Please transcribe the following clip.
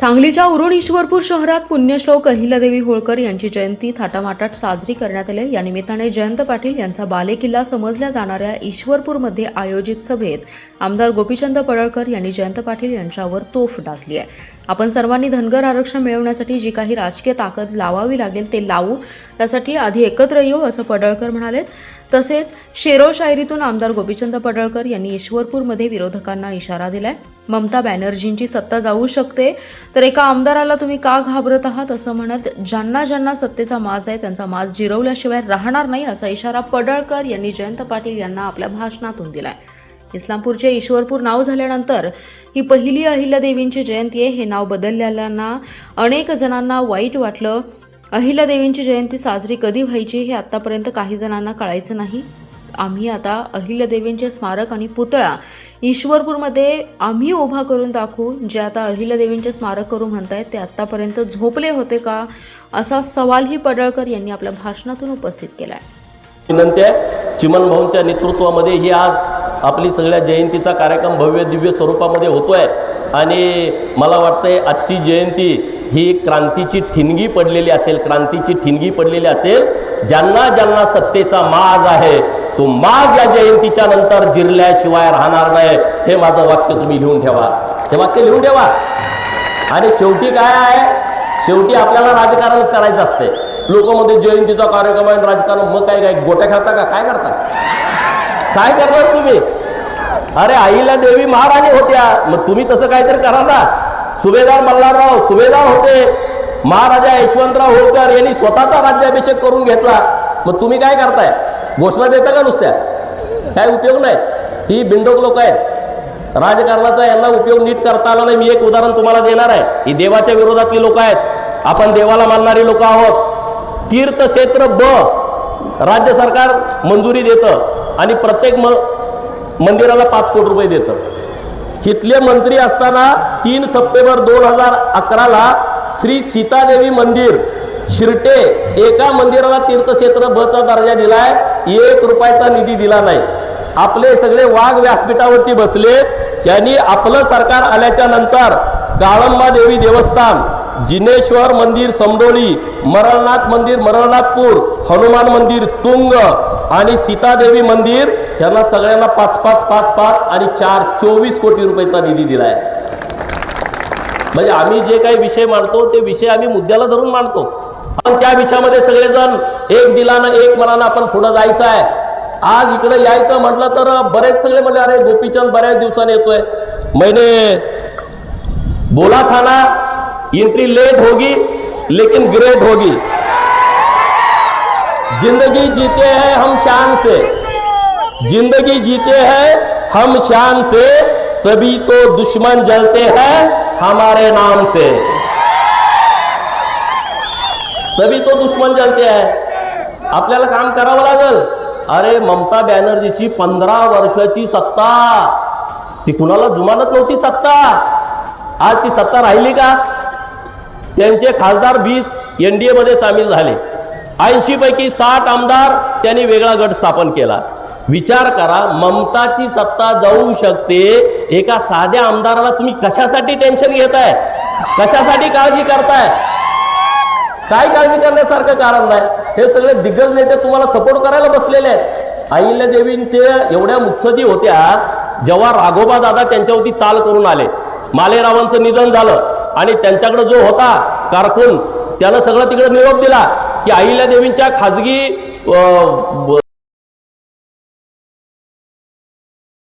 सांगलीच्या उरण ईश्वरपूर शहरात पुण्यश्लोक अहिल्यादेवी होळकर यांची जयंती थाटामाटात साजरी करण्यात आली। या निमित्ताने जयंत पाटील यांचा बालेकिल्ला समजल्या जाणाऱ्या ईश्वरपूरमध्ये आयोजित सभेत आमदार गोपीचंद पडळकर यांनी जयंत पाटील यांच्यावर तोफ डागली आहे। आपण सर्वांनी धनगर आरक्षण मिळवण्यासाठी जी काही राजकीय ताकद लावावी लागेल ते लावू, त्यासाठी आधी एकत्र येऊ असं पडळकर म्हणाले। तसेच शेरो शायरीतून आमदार गोपीचंद पडळकर यांनी ईश्वरपूरमध्ये विरोधकांना इशारा दिलाय। ममता बॅनर्जींची सत्ता जाऊ शकते, तर एका आमदाराला तुम्ही का घाबरत आहात असं म्हणत ज्यांना ज्यांना सत्तेचा माज आहे त्यांचा माज जिरवल्याशिवाय राहणार नाही असा इशारा पडळकर यांनी जयंत पाटील यांना आपल्या भाषणातून दिलाय। इस्लामपूरचे ईश्वरपूर नाव झाल्यानंतर ही पहिली अहिल्यादेवींची जयंती आहे। हे नाव बदललेल्यांना अनेक जणांना वाईट वाटलं। अहिल्यादेवींची जयंती साजरी कधी व्हायची हे आतापर्यंत काही जणांना कळायचं नाही। आम्ही आता अहिल्यादेवींचे स्मारक आणि पुतळा ईश्वरपूरमध्ये आम्ही उभा करून दाखवू। जे आता अहिल्यादेवींचे स्मारक करू म्हणतायत ते आतापर्यंत झोपले होते का असा सवालही पडळकर यांनी आपल्या भाषणातून उपस्थित केलाय। विनंती आहे, चिमन भाऊंच्या नेतृत्वामध्ये ही आज आपली सगळ्या जयंतीचा कार्यक्रम भव्य दिव्य स्वरूपामध्ये होतोय आणि मला वाटतंय आजची जयंती ही क्रांतीची ठिणगी पडलेली असेल, क्रांतीची ठिणगी पडलेली असेल। ज्यांना ज्यांना सत्तेचा माज आहे तो माज या जयंतीच्या नंतर जिरल्याशिवाय राहणार नाही, हे माझं वाक्य तुम्ही लिहून ठेवा, हे वाक्य लिहून ठेवा। आणि शेवटी काय आहे, शेवटी आपल्याला राजकारणच करायचं असते। लोक मध्ये जयंतीचा कार्यक्रम आहे राजकारण, मग काय काय गोट्या खेळता का, काय करता, काय करणार तुम्ही? अरे अहिल्यादेवी महाराणी होत्या, मग तुम्ही तसं काहीतरी करा ना। सुभेदार मल्हारराव सुभेदार होते, महाराजा यशवंतराव होळकर यांनी स्वतःचा राज्याभिषेक करून घेतला, मग तुम्ही काय करताय? घोषणा देता का नुसत्या? काय उपयोग नाही। ही बिंडोक लोक आहेत, राजकारणाचा यांना उपयोग नीट करता आला नाही। मी एक उदाहरण तुम्हाला देणार आहे। ही देवाच्या विरोधातली लोक आहेत, आपण देवाला मानणारी लोक आहोत। तीर्थक्षेत्र ब राज्य सरकार मंजुरी देतं आणि प्रत्येक मंदिराला 5 कोटी रुपये देतं। इथले मंत्री असताना 3 सप्टेंबर 2011ला श्री सीतादेवी मंदिर शिरटे एका मंदिराला तीर्थक्षेत्र ब चा दर्जा दिलाय, 1 रुपयाचा निधी दिला नाही। आपले सगळे वाघ व्यासपीठावरती बसले, त्यांनी आपलं सरकार आल्याच्या नंतर काळंबा देवी देवस्थान, जिनेश्वर मंदिर समडोली, मरळनाथ मंदिर मरळनाथपूर, हनुमान मंदिर तुंग आणि सीतादेवी मंदिर यांना सगळ्यांना 5-5 आणि 4 24 कोटी रुपयाचा निधी दिलाय। म्हणजे आम्ही जे काही विषय मांडतो ते विषय आम्ही मुद्द्याला धरून मांडतो, पण त्या विषयामध्ये सगळेजण एक दिलानं एक मनानं आपण पुढे जायचं आहे। आज इकडे यायचं म्हटलं तर बरेच सगळे म्हणले अरे गोपीचंद बऱ्याच दिवसांनी येतोय, मैंने बोला था ना एंट्री लेट होगी लेकिन ग्रेट होगी। जिंदगी जीते हैं हम शान से, जिंदगी जीते हैं हम शान से, तभी तो दुश्मन जलते हैं हमारे नाम से, तभी तो दुश्मन जलते हैं। आपल्याला काम करावं लागेल। अरे ममता बॅनर्जीची 15 वर्षाची सत्ता, ती कुणाला जुमानत नव्हती सत्ता, आज ती सत्ता राहिली का? त्यांचे खासदार 20 NDA मध्ये सामील झाले, 80 पैकी 60 आमदार त्यांनी वेगळा गट स्थापन केला। विचार करा, ममताची सत्ता जाऊ शकते, एका साध्या आमदाराला तुम्ही कशासाठी टेन्शन घेताय, कशासाठी काळजी करताय? काय काळजी करण्यासारखं कारण नाही। हे सगळे दिग्गज नेते तुम्हाला सपोर्ट करायला बसलेले आहेत। अहिल्यादेवींचे एवढ्या मुत्सदी होत्या, जेव्हा राघोबा दादा त्यांच्यावरती चाल करून आले, मालेरावांचं निधन झालं आणि त्यांच्याकडे जो होता कारकून त्यानं सगळं तिकडे निरोप दिला की अहिल्यादेवींच्या खाजगी